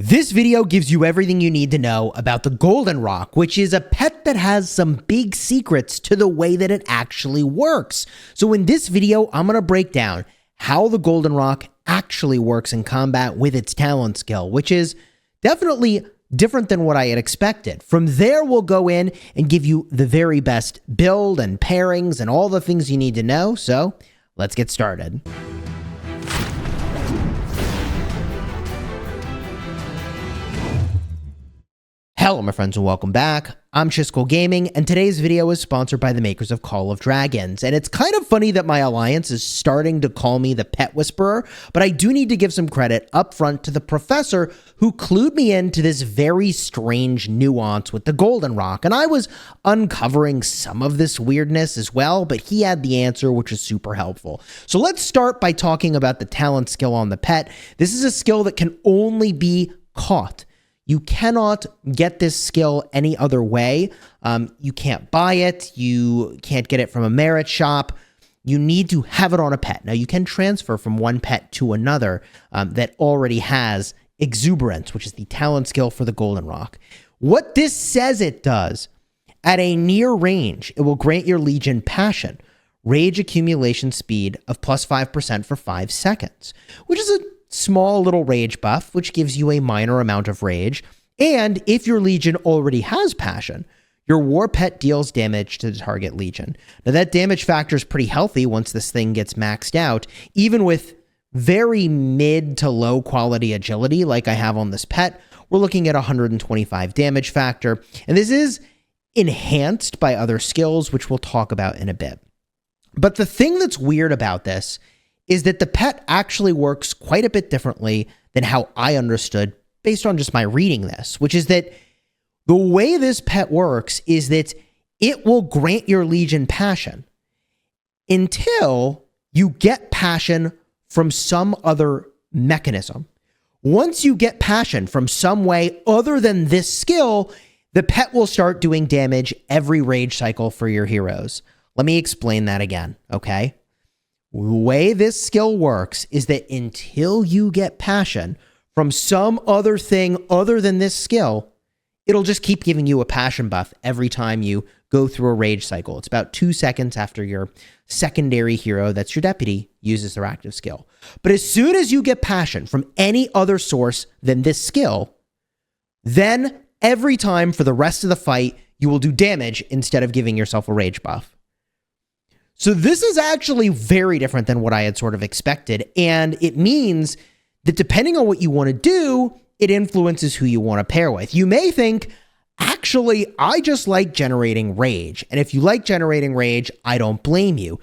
This video gives you everything you need to know about the Golden Rok, which is a pet that has some big secrets to the way that it actually works. So in this video, I'm going to break down how the Golden Rok actually works in combat with its talent skill, which is definitely different than what I had expected. From there, we'll go in and give you the very best build and pairings and all the things you need to know. So let's get started. Hello my friends and welcome back. I'm Chisgule Gaming, and today's video is sponsored by the makers of Call of Dragons. And it's kind of funny that my alliance is starting to call me the Pet Whisperer, but I do need to give some credit up front to the professor who clued me into this very strange nuance with the Golden Rok. And I was uncovering some of this weirdness as well, but he had the answer, which is super helpful. So let's start by talking about the talent skill on the pet. This is a skill that can only be caught. You cannot get this skill any other way. You can't buy it. You can't get it from a merit shop. You need to have it on a pet. Now, you can transfer from one pet to another that already has Exuberance, which is the talent skill for the Golden Rok. What this says it does, at a near range, it will grant your Legion Passion, rage accumulation speed of plus 5% for 5 seconds, which is a small little rage buff, which gives you a minor amount of rage. And if your Legion already has Passion, your war pet deals damage to the target Legion. Now that damage factor is pretty healthy once this thing gets maxed out, even with very mid to low quality agility like I have on this pet. We're looking at 125 damage factor, and this is enhanced by other skills, which we'll talk about in a bit. But the thing that's weird about this is that the pet actually works quite a bit differently than how I understood based on just my reading this, which is that the way this pet works is that it will grant your Legion Passion until you get Passion from some other mechanism. Once you get Passion from some way other than this skill, the pet will start doing damage every rage cycle for your heroes. Let me explain that again, okay? The way this skill works is that until you get Passion from some other thing other than this skill, it'll just keep giving you a Passion buff every time you go through a rage cycle. It's about 2 seconds after your secondary hero, that's your deputy, uses their active skill. But as soon as you get Passion from any other source than this skill, then every time for the rest of the fight, you will do damage instead of giving yourself a rage buff. So this is actually very different than what I had sort of expected, and it means that depending on what you want to do, it influences who you want to pair with. You may think, actually, I just like generating rage, and if you like generating rage, I don't blame you.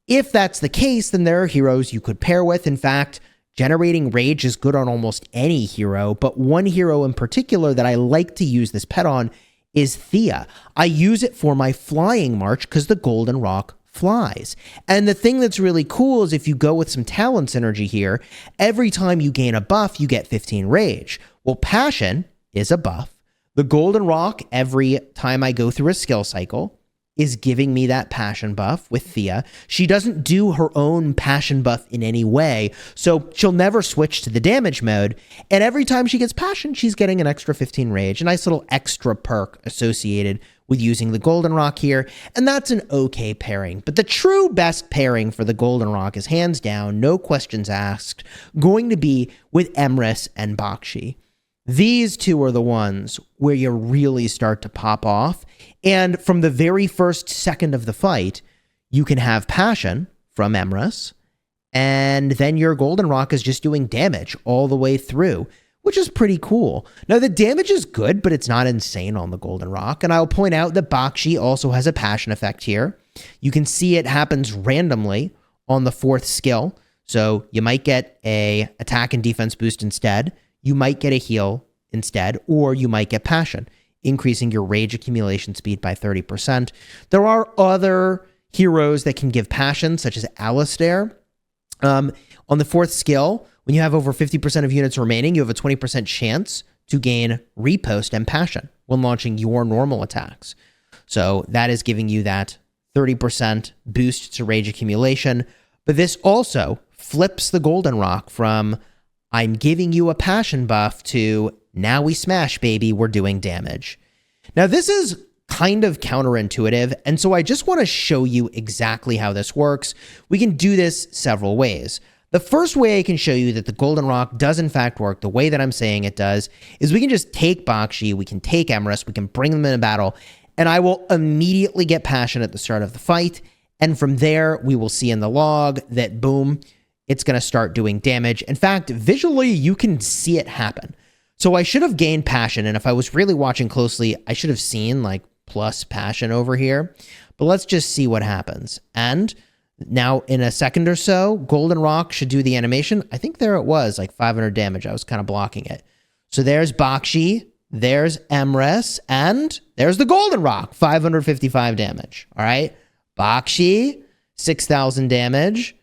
If that's the case, then there are heroes you could pair with. In fact, generating rage is good on almost any hero, but one hero in particular that I like to use this pet on is Thea. I use it for my flying march because the Golden Rok flies. And the thing that's really cool is if you go with some talent synergy here, every time you gain a buff, you get 15 rage. Well, Passion is a buff. The Golden Rok, every time I go through a skill cycle, is giving me that Passion buff with Thea. She doesn't do her own Passion buff in any way, so she'll never switch to the damage mode. And every time she gets Passion, she's getting an extra 15 rage, a nice little extra perk associated with using the Golden Rok here, and that's an okay pairing. But the true best pairing for the Golden Rok is hands down, no questions asked, going to be with Emrys and Bakshi. These two are the ones where you really start to pop off, and from the very first second of the fight, you can have Passion from Emrys, and then your Golden Rok is just doing damage all the way through, which is pretty cool. Now, the damage is good, but it's not insane on the Golden Rok, and I'll point out that Bakshi also has a Passion effect here. You can see it happens randomly on the 4th skill, so you might get a attack and defense boost instead, you might get a heal instead, or you might get Passion, increasing your rage accumulation speed by 30%. There are other heroes that can give Passion, such as Alistair. On the 4th skill, when you have over 50% of units remaining, you have a 20% chance to gain Repost and Passion when launching your normal attacks. So that is giving you that 30% boost to rage accumulation. But this also flips the Golden Rok from I'm giving you a Passion buff to Now we smash, baby. We're doing damage. Now, this is kind of counterintuitive, and so I just want to show you exactly how this works. We can do this several ways. The first way I can show you that the Golden Rock does in fact work the way that I'm saying it does is we can just take Bakshi, we can take Emrys, we can bring them in a battle, and I will immediately get Passion at the start of the fight, and from there, we will see in the log that, boom, it's going to start doing damage. In fact, visually, you can see it happen. So I should have gained Passion, and if I was really watching closely, I should have seen, like, plus Passion over here. But let's just see what happens. And now, in a second or so, Golden Rock should do the animation. I think there it was, like 500 damage. I was kind of blocking it. So there's Bakshi, there's Emrys, and there's the Golden Rock, 555 damage. All right? Bakshi, 6,000 damage.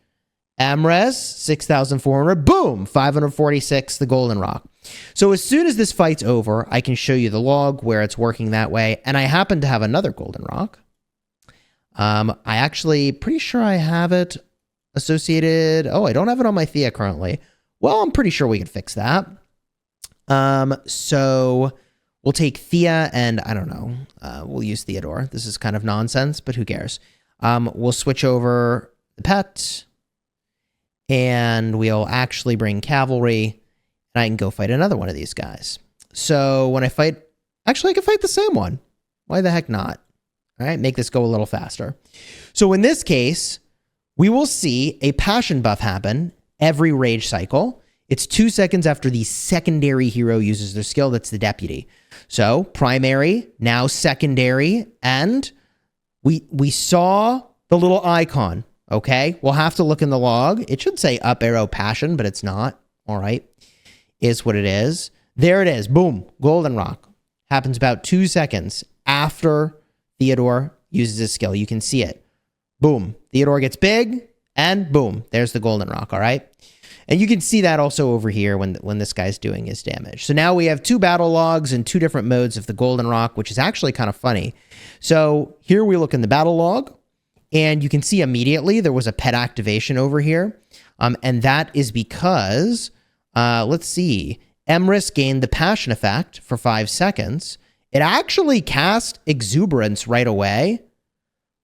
Emrys, 6,400. Boom! 546, the Golden Rock. So as soon as this fight's over, I can show you the log where it's working that way. And I happen to have another Golden Rock. I actually pretty sure I have it associated. Oh, I don't have it on my Thea currently. Well, I'm pretty sure we can fix that. So we'll take Thea and I don't know. We'll use Theodore. This is kind of nonsense, but who cares? We'll switch over the pet and we'll actually bring cavalry and I can go fight another one of these guys. So when I fight, actually I can fight the same one. Why the heck not? All right, make this go a little faster. So in this case, we will see a passion buff happen every rage cycle. It's 2 seconds after the secondary hero uses their skill. That's the deputy. So primary, now secondary, and we saw the little icon, okay? We'll have to look in the log. It should say up arrow passion, but it's not. All right, is what it is. There it is. Boom, Golden Rock. Happens about 2 seconds after Theodore uses his skill. You can see it. Boom. Theodore gets big, and boom. There's the Golden Rock, all right? And you can see that also over here when this guy's doing his damage. So now we have 2 battle logs and 2 different modes of the Golden Rock, which is actually kind of funny. So here we look in the battle log, and you can see immediately there was a pet activation over here. And that is because, let's see, Emrys gained the passion effect for 5 seconds. It actually cast Exuberance right away.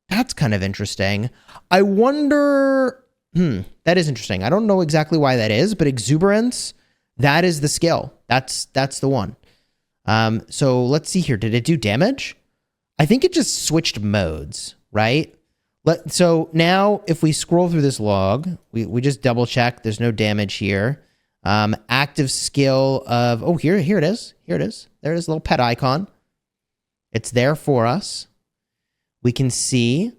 That's kind of interesting. I wonder... that is interesting. I don't know exactly why that is, but Exuberance, that is the skill. That's the one. So let's see here. Did it do damage? I think it just switched modes, right? So now if we scroll through this log, we just double check. There's no damage here. Active skill of... Oh, here it is. Here it is. There it is, a little pet icon. It's there for us. We can see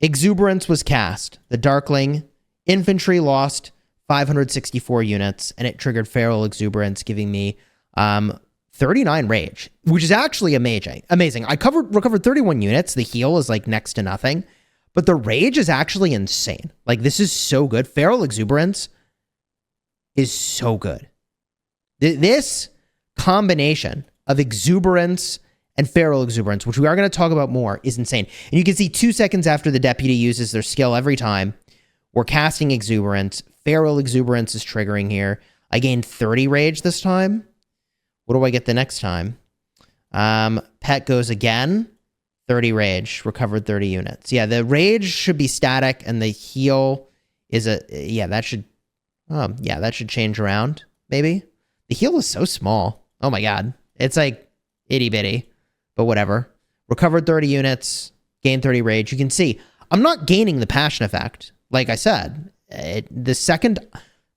Exuberance was cast. The Darkling infantry lost 564 units, and it triggered Feral Exuberance, giving me 39 rage, which is actually amazing. I recovered 31 units. The heal is like next to nothing, but the rage is actually insane. Like, this is so good. Feral Exuberance is so good. This combination of Exuberance and Feral Exuberance, which we are going to talk about more, is insane. And you can see 2 seconds after the deputy uses their skill every time, we're casting Exuberance. Feral Exuberance is triggering here. I gained 30 rage this time. What do I get the next time? Pet goes again. 30 rage. Recovered 30 units. Yeah, the rage should be static, and the heal is a... Yeah, that should change around, maybe. The heal is so small. Oh my god. It's like itty-bitty. But whatever. Recovered 30 units. Gained 30 rage. You can see, I'm not gaining the passion effect. Like I said, the second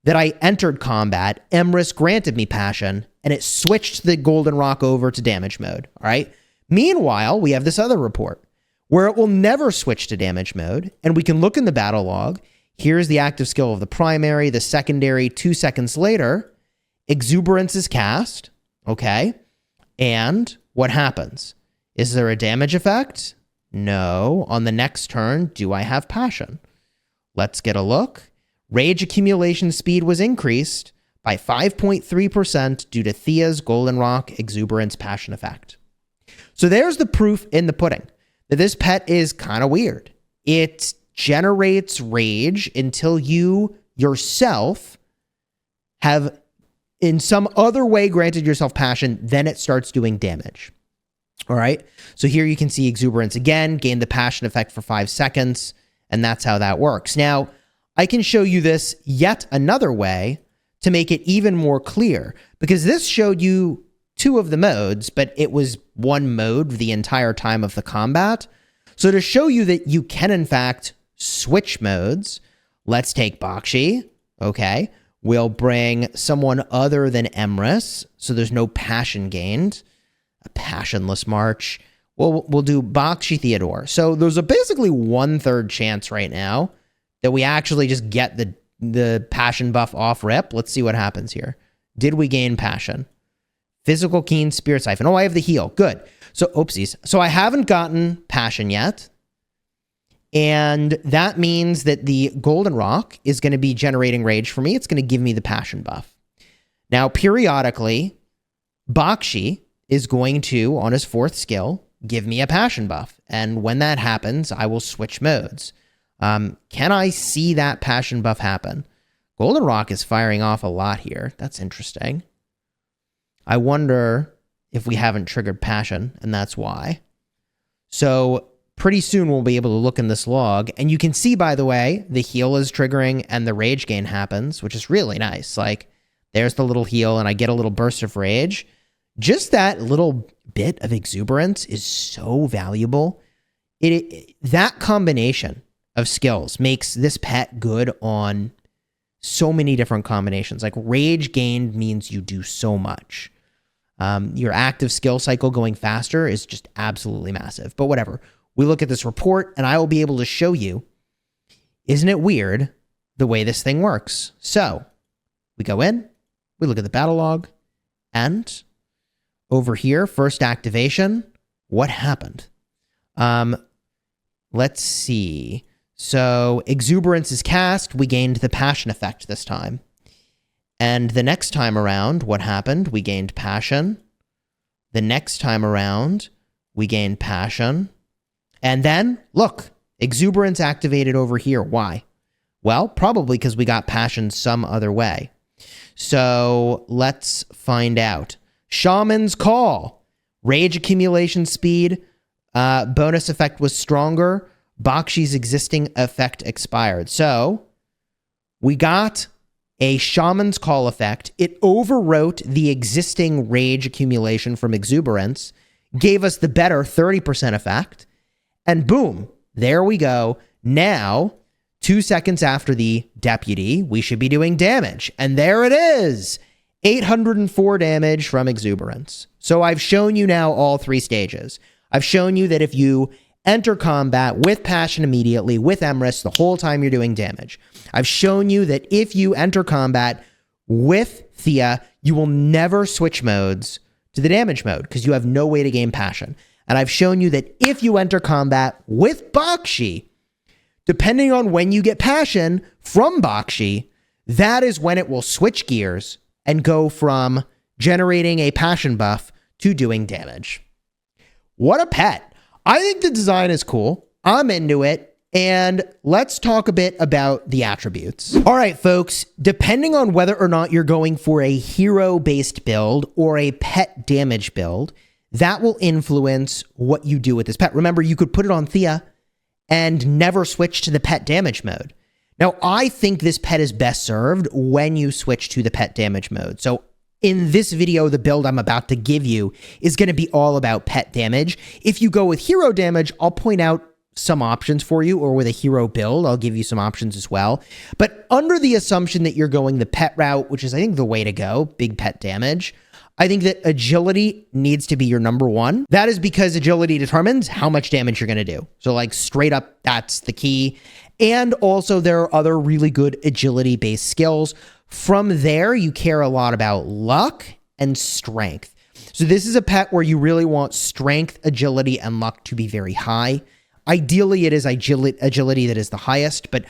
that I entered combat, Emrys granted me passion, and it switched the Golden Rock over to damage mode. All right. Meanwhile, we have this other report where it will never switch to damage mode, and we can look in the battle log. Here's the active skill of the primary, the secondary. 2 seconds later, Exuberance is cast. Okay. And what happens? Is there a damage effect? No. On the next turn, do I have passion? Let's get a look. Rage accumulation speed was increased by 5.3% due to Thea's Golden Rock Exuberance passion effect. So there's the proof in the pudding that this pet is kind of weird. It generates rage until you yourself have in some other way granted yourself passion, then it starts doing damage. All right. So here you can see Exuberance again, gain the passion effect for 5 seconds, and that's how that works. Now, I can show you this yet another way to make it even more clear, because this showed you 2 of the modes, but it was one mode the entire time of the combat. So to show you that you can, in fact, switch modes, let's take Bakshi. Okay. We'll bring someone other than Emrys, so there's no passion gained. A passionless march. We'll do Bakshi Theodore. So there's a basically 1/3 chance right now that we actually just get the passion buff off rip. Let's see what happens here. Did we gain passion? Physical Keen, Spirit Siphon. Oh, I have the heal. Good. So, oopsies. So I haven't gotten passion yet. And that means that the Golden Rock is going to be generating rage for me. It's going to give me the passion buff. Now, periodically, Bakshi is going to, on his 4th skill, give me a passion buff. And when that happens, I will switch modes. Can I see that passion buff happen? Golden Rock is firing off a lot here. That's interesting. I wonder if we haven't triggered passion, and that's why. So pretty soon we'll be able to look in this log, and you can see, by the way, the heal is triggering and the rage gain happens, which is really nice. Like, there's the little heal, and I get a little burst of rage. Just that little bit of Exuberance is so valuable. That combination of skills makes this pet good on so many different combinations. Like, rage gained means you do so much. Your active skill cycle going faster is just absolutely massive. But whatever. We look at this report, and I will be able to show you, isn't it weird the way this thing works? So, we go in, we look at the battle log, and over here, first activation, what happened? Let's see. So, Exuberance is cast. We gained the passion effect this time. And the next time around, what happened? We gained passion. The next time around, we gained passion. And then, look, Exuberance activated over here. Why? Well, probably because we got passion some other way. So, let's find out. Shaman's Call. Rage accumulation speed. Bonus effect was stronger. Bakshi's existing effect expired. So, we got a Shaman's Call effect. It overwrote the existing rage accumulation from Exuberance, gave us the better 30% effect, and boom, there we go. Now, 2 seconds after the deputy, we should be doing damage. And there it is! 804 damage from Exuberance. So I've shown you now all 3 stages. I've shown you that if you enter combat with passion immediately, with Emrys, the whole time you're doing damage. I've shown you that if you enter combat with Thea, you will never switch modes to the damage mode because you have no way to gain passion. And I've shown you that if you enter combat with Bakshi, depending on when you get passion from Bakshi, that is when it will switch gears and go from generating a passion buff to doing damage. What a pet. I think the design is cool. I'm into it. And let's talk a bit about the attributes. All right, folks, depending on whether or not you're going for a hero-based build or a pet damage build, that will influence what you do with this pet. Remember, you could put it on Thea and never switch to the pet damage mode. Now, I think this pet is best served when you switch to the pet damage mode. So in this video, the build I'm about to give you is going to be all about pet damage. If you go with hero damage, I'll point out some options for you, or with a hero build, I'll give you some options as well. But under the assumption that you're going the pet route, which is, I think, the way to go, big pet damage, I think that agility needs to be your number one. That is because agility determines how much damage you're going to do. So like straight up, that's the key. And also there are other really good agility-based skills. From there, you care a lot about luck and strength. So this is a pet where you really want strength, agility, and luck to be very high. Ideally, it is agility that is the highest, but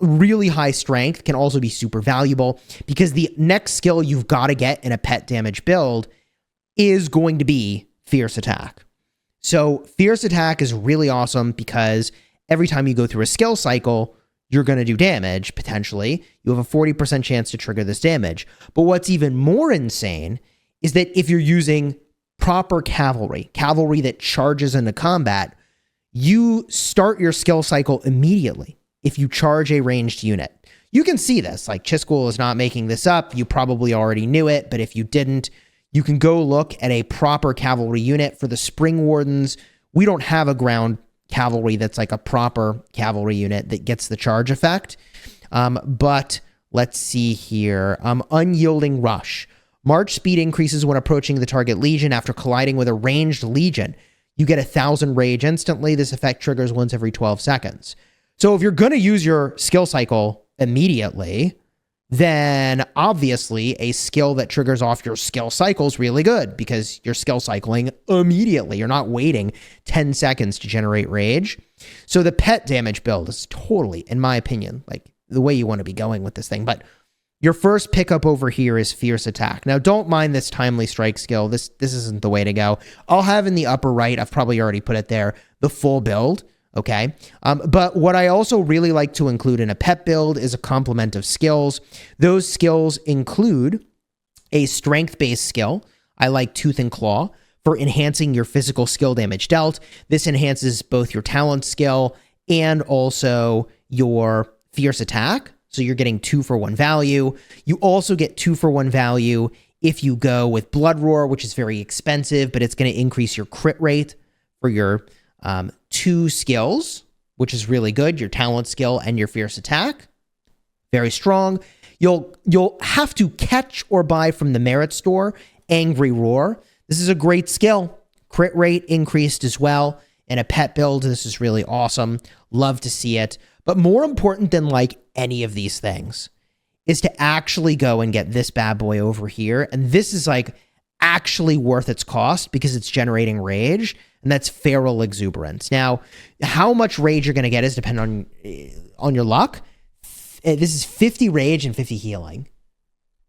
really high strength can also be super valuable because the next skill you've got to get in a pet damage build is going to be Fierce Attack. So Fierce Attack is really awesome because every time you go through a skill cycle, you're going to do damage, potentially. You have a 40% chance to trigger this damage. But what's even more insane is that if you're using proper cavalry that charges into combat, you start your skill cycle immediately if you charge a ranged unit. You can see this, like Chisgule is not making this up. You probably already knew it, but if you didn't, you can go look at a proper cavalry unit. For the Spring Wardens, we don't have a ground cavalry that's like a proper cavalry unit that gets the charge effect. But let's see here. Unyielding Rush. March speed increases when approaching the target legion after colliding with a ranged legion. You get 1,000 rage instantly. This effect triggers once every 12 seconds. So if you're going to use your skill cycle immediately, then obviously a skill that triggers off your skill cycle is really good because you're skill cycling immediately. You're not waiting 10 seconds to generate rage. So the pet damage build is totally, in my opinion, like the way you want to be going with this thing. But your first pickup over here is Fierce Attack. Now, don't mind this Timely Strike skill. This isn't the way to go. I'll have in the upper right, I've probably already put it there, the full build. Okay. But what I also really like to include in a pet build is a complement of skills. Those skills include a strength-based skill. I like Tooth and Claw for enhancing your physical skill damage dealt. This enhances both your talent skill and also your Fierce Attack. So you're getting 2-for-1 value. You also get 2-for-1 value if you go with Blood Roar, which is very expensive, but it's going to increase your crit rate for your 2 skills, which is really good. Your talent skill and your Fierce Attack. Very strong. You'll have to catch or buy from the Merit Store Angry Roar. This is a great skill. Crit rate increased as well. In a pet build, this is really awesome. Love to see it. But more important than like any of these things is to actually go and get this bad boy over here. And this is like actually worth its cost because it's generating rage, and that's Feral Exuberance. Now, how much rage you're going to get is dependent on your luck. This is 50 rage and 50 healing.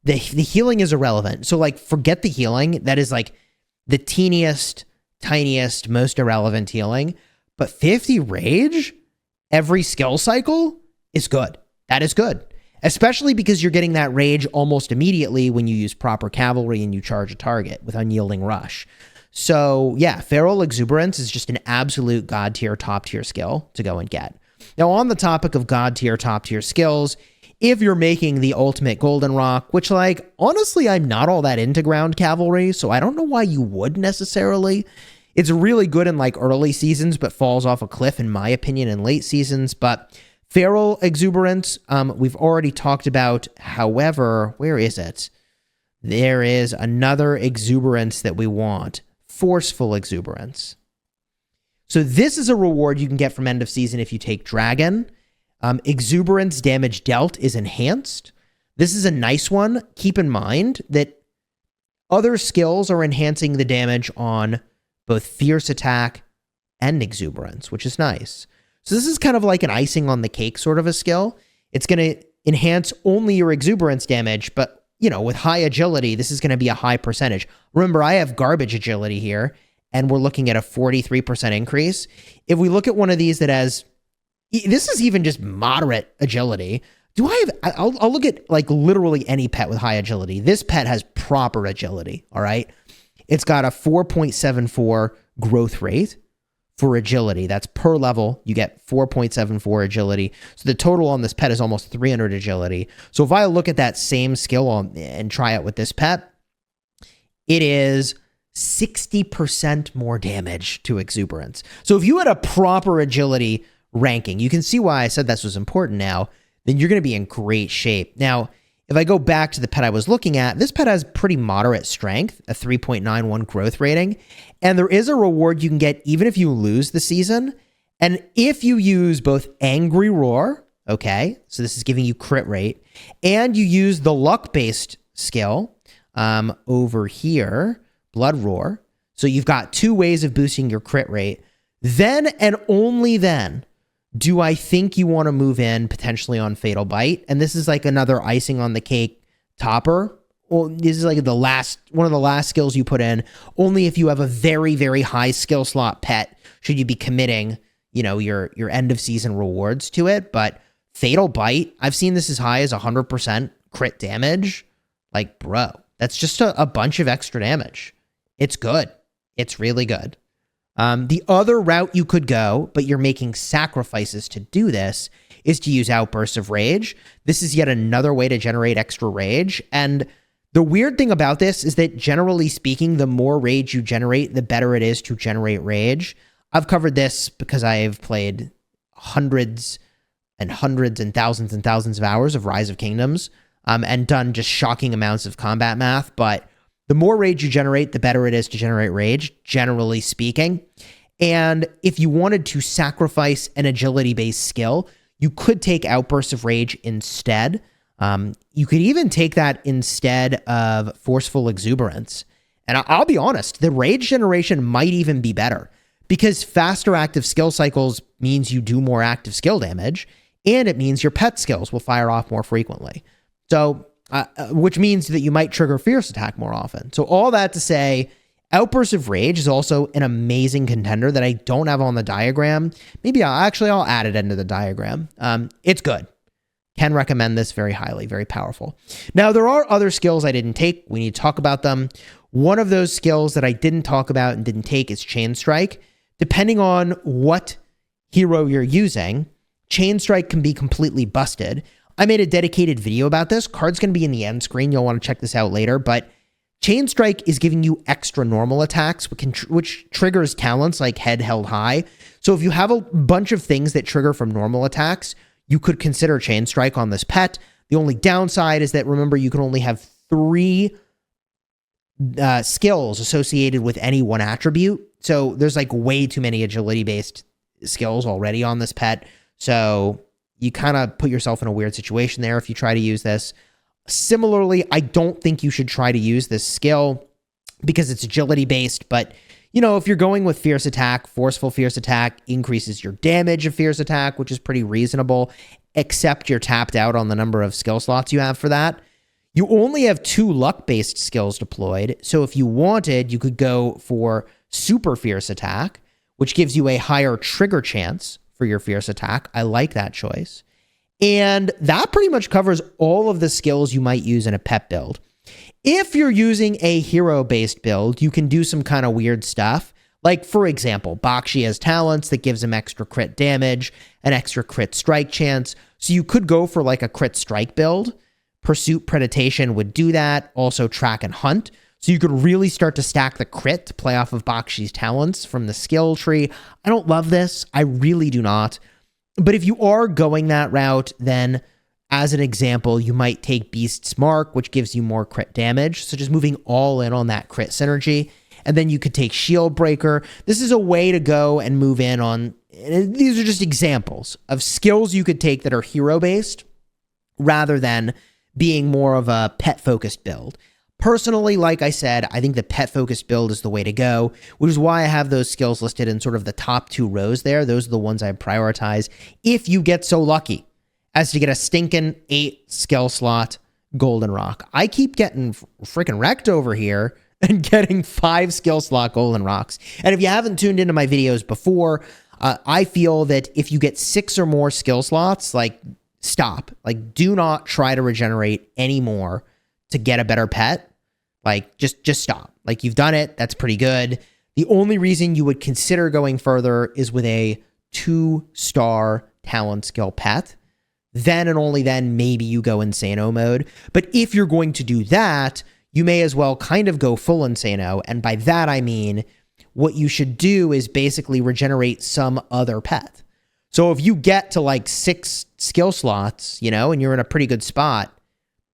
The healing is irrelevant. So like forget the healing. That is like the teeniest, tiniest, most irrelevant healing. But 50 rage every skill cycle is good. That is good. Especially because you're getting that rage almost immediately when you use proper cavalry and you charge a target with Unyielding Rush. So yeah, Feral Exuberance is just an absolute god tier, top tier skill to go and get. Now on the topic of god tier, top tier skills, if you're making the ultimate Golden Rock, which like, honestly, I'm not all that into ground cavalry, so I don't know why you would necessarily. It's really good in like early seasons, but falls off a cliff in my opinion in late seasons. But Feral Exuberance, we've already talked about. However, where is it? There is another Exuberance that we want. Forceful Exuberance. So this is a reward you can get from end of season if you take Dragon. Exuberance damage dealt is enhanced. This is a nice one. Keep in mind that other skills are enhancing the damage on both Fierce Attack and Exuberance, which is nice. So this is kind of like an icing on the cake sort of a skill. It's going to enhance only your Exuberance damage, but, you know, with high agility, this is going to be a high percentage. Remember, I have garbage agility here, and we're looking at a 43% increase. If we look at one of these that has, this is even just moderate agility. I'll look at like literally any pet with high agility. This pet has proper agility, all right? It's got a 4.74 growth rate for agility. That's per level. You get 4.74 agility. So the total on this pet is almost 300 agility. So if I look at that same skill and try it with this pet, it is 60% more damage to Exuberance. So if you had a proper agility ranking, you can see why I said this was important now, then you're going to be in great shape. Now, if I go back to the pet I was looking at, this pet has pretty moderate strength, a 3.91 growth rating, and there is a reward you can get even if you lose the season. And if you use both Angry Roar, okay, so this is giving you crit rate, and you use the luck-based skill over here, Blood Roar, so you've got 2 ways of boosting your crit rate, then and only then do I think you want to move in potentially on Fatal Bite. And this is like another icing on the cake topper. Well, this is like one of the last skills you put in. Only if you have a very, very high skill slot pet should you be committing, you know, your end of season rewards to it. But Fatal Bite, I've seen this as high as 100% crit damage. Like, bro, that's just a bunch of extra damage. It's good. It's really good. The other route you could go, but you're making sacrifices to do this, is to use Outbursts of Rage. This is yet another way to generate extra rage. And the weird thing about this is that, generally speaking, the more rage you generate, the better it is to generate rage. I've covered this because I've played hundreds and thousands of hours of Rise of Kingdoms, and done just shocking amounts of combat math. But the more rage you generate, the better it is to generate rage, generally speaking. And if you wanted to sacrifice an agility-based skill, you could take Outbursts of Rage instead. You could even take that instead of Forceful Exuberance. And I'll be honest, the rage generation might even be better, because faster active skill cycles means you do more active skill damage, and it means your pet skills will fire off more frequently. So, which means that you might trigger Fierce Attack more often. So all that to say, Outburst of Rage is also an amazing contender that I don't have on the diagram. Maybe I'll add it into the diagram. It's good. Can recommend this very highly, very powerful. Now, there are other skills I didn't take. We need to talk about them. One of those skills that I didn't talk about and didn't take is Chain Strike. Depending on what hero you're using, Chain Strike can be completely busted. I made a dedicated video about this. Card's going to be in the end screen. You'll want to check this out later. But Chain Strike is giving you extra normal attacks, which triggers talents like Head Held High. So if you have a bunch of things that trigger from normal attacks, you could consider Chain Strike on this pet. The only downside is that, remember, you can only have 3 skills associated with any one attribute. So there's like way too many agility-based skills already on this pet. So you kind of put yourself in a weird situation there if you try to use this. Similarly, I don't think you should try to use this skill because it's agility-based, but you know, if you're going with Fierce Attack, Forceful Fierce Attack increases your damage of Fierce Attack, which is pretty reasonable, except you're tapped out on the number of skill slots you have for that. You only have 2 luck-based skills deployed, so if you wanted, you could go for Super Fierce Attack, which gives you a higher trigger chance for your Fierce Attack. I like that choice. And that pretty much covers all of the skills you might use in a pet build. If you're using a hero-based build, you can do some kind of weird stuff. Like, for example, Bakshi has talents that gives him extra crit damage, an extra crit strike chance. So you could go for like a crit strike build. Pursuit Predation would do that. Also Track and Hunt. So you could really start to stack the crit to play off of Bakshi's talents from the skill tree. I don't love this. I really do not. But if you are going that route, then as an example, you might take Beast's Mark, which gives you more crit damage. So just moving all in on that crit synergy. And then you could take Shield Breaker. This is a way to go and move in on, these are just examples of skills you could take that are hero-based rather than being more of a pet-focused build. Personally, like I said, I think the pet-focused build is the way to go, which is why I have those skills listed in sort of the top 2 rows there. Those are the ones I prioritize if you get so lucky as to get a stinking 8 skill slot Golden Rock. I keep getting freaking wrecked over here and getting 5 skill slot Golden Rocks. And if you haven't tuned into my videos before, I feel that if you get 6 or more skill slots, like, stop. Like, do not try to regenerate anymore to get a better pet. Like, just stop. Like, you've done it. That's pretty good. The only reason you would consider going further is with a 2-star talent skill pet. Then and only then maybe you go Insano mode. But if you're going to do that, you may as well kind of go full Insano. And by that, I mean, what you should do is basically regenerate some other pet. So if you get to like 6 skill slots, you know, and you're in a pretty good spot,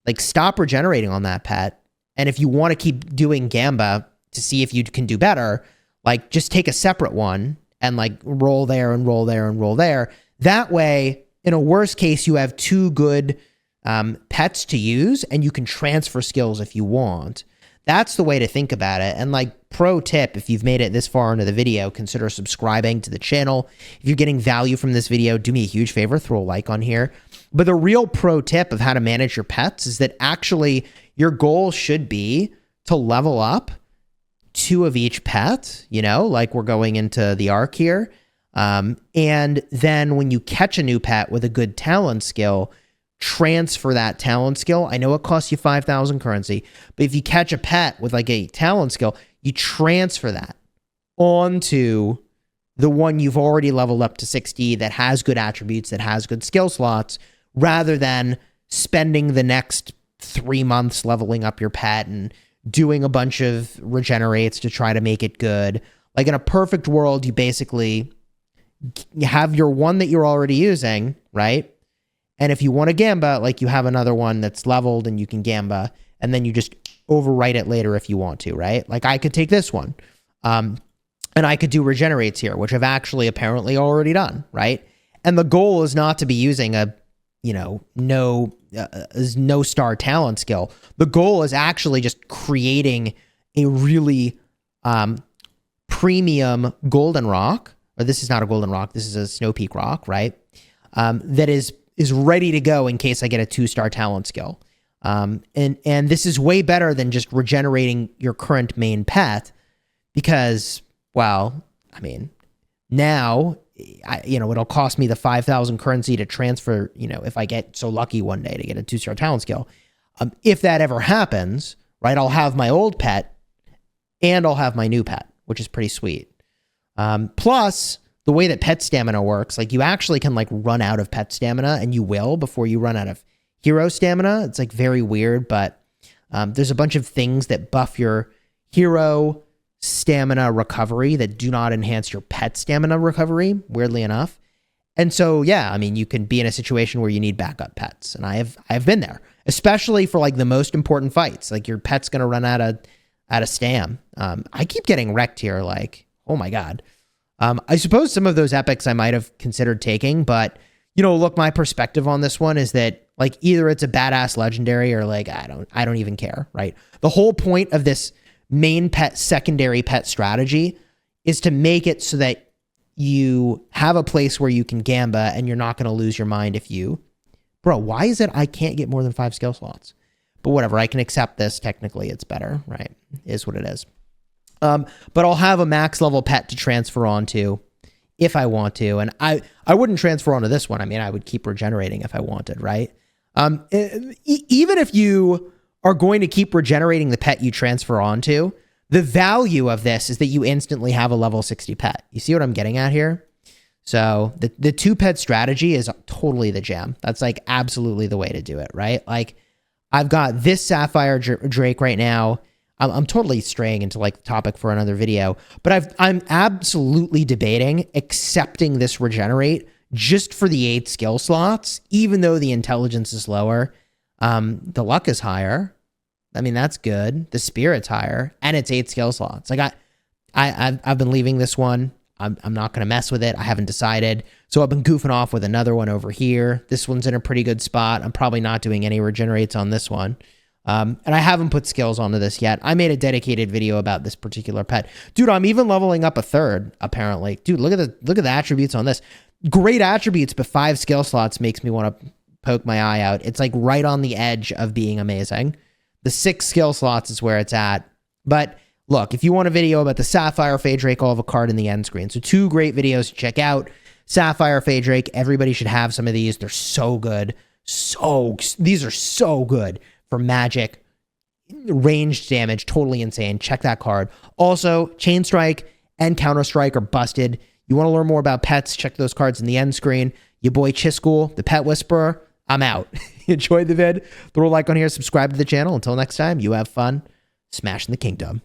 like, stop regenerating on that pet. And if you want to keep doing Gamba to see if you can do better, like, just take a separate one and like roll there and roll there and roll there. That way, in a worst case, you have 2 good pets to use and you can transfer skills if you want. That's the way to think about it. And like, pro tip, if you've made it this far into the video, consider subscribing to the channel. If you're getting value from this video, do me a huge favor, throw a like on here. But the real pro tip of how to manage your pets is that actually your goal should be to level up 2 of each pet, you know, like we're going into the arc here. And then when you catch a new pet with a good talent skill, transfer that talent skill. I know it costs you 5,000 currency, but if you catch a pet with like a talent skill, you transfer that onto the one you've already leveled up to 60 that has good attributes, that has good skill slots, rather than spending the next 3 months leveling up your pet and doing a bunch of regenerates to try to make it good. Like in a perfect world, you basically have your one that you're already using, right? And if you want to Gamba, like you have another one that's leveled and you can Gamba, and then you just overwrite it later if you want to, right? Like I could take this one, and I could do regenerates here, which I've actually apparently already done, right? And the goal is not to be using a, no star talent skill. The goal is actually just creating a really premium golden rock, or this is not a golden rock, this is a snow peak rock, right? That is ready to go in case I get a 2-star talent skill. And this is way better than just regenerating your current main pet because, well, I mean, now, it'll cost me the 5,000 currency to transfer, if I get so lucky one day to get a 2-star talent skill. If that ever happens, right, I'll have my old pet and I'll have my new pet, which is pretty sweet. Plus, the way that pet stamina works, like you actually can like run out of pet stamina, and you will before you run out of hero stamina. It's like very weird, but there's a bunch of things that buff your hero stamina recovery that do not enhance your pet stamina recovery, weirdly enough. And so, yeah, I mean, you can be in a situation where you need backup pets. And I've been there, especially for like the most important fights. Like your pet's going to run out of stam. I keep getting wrecked here. Like, oh my God. I suppose some of those epics I might have considered taking, but look, my perspective on this one is that like either it's a badass legendary or like, I don't even care, right? The whole point of this main pet, secondary pet strategy is to make it so that you have a place where you can Gamba and you're not going to lose your mind if you, bro, why is it I can't get more than 5 skill slots? But whatever, I can accept this. Technically, it's better, right? It is what it is. But I'll have a max level pet to transfer onto if I want to. And I wouldn't transfer onto this one. I mean, I would keep regenerating if I wanted, right? Even if you are going to keep regenerating the pet you transfer onto, the value of this is that you instantly have a level 60 pet. You see what I'm getting at here? So the 2-pet strategy is totally the jam. That's like absolutely the way to do it, right? Like I've got this Sapphire Drake right now. I'm totally straying into like the topic for another video, but I'm absolutely debating accepting this regenerate just for the 8 skill slots, even though the intelligence is lower. The luck is higher. I mean, that's good. The spirit's higher, and it's 8 skill slots. Like I've been leaving this one. I'm not going to mess with it. I haven't decided. So I've been goofing off with another one over here. This one's in a pretty good spot. I'm probably not doing any regenerates on this one. And I haven't put skills onto this yet. I made a dedicated video about this particular pet. Dude, I'm even leveling up a 3rd, apparently. Dude, look at the attributes on this. Great attributes, but 5 skill slots makes me want to poke my eye out. It's like right on the edge of being amazing. The 6 skill slots is where it's at. But look, if you want a video about the Sapphire Fade Drake, I'll have a card in the end screen. So 2 great videos to check out. Sapphire Fade Drake, everybody should have some of these. They're so good. These are so good for magic, ranged damage, totally insane. Check that card. Also, Chain Strike and Counter Strike are busted. You want to learn more about pets, check those cards in the end screen. Your boy Chisgule, the Pet Whisperer, I'm out. Enjoyed the vid. Throw a like on here, subscribe to the channel. Until next time, you have fun smashing the kingdom.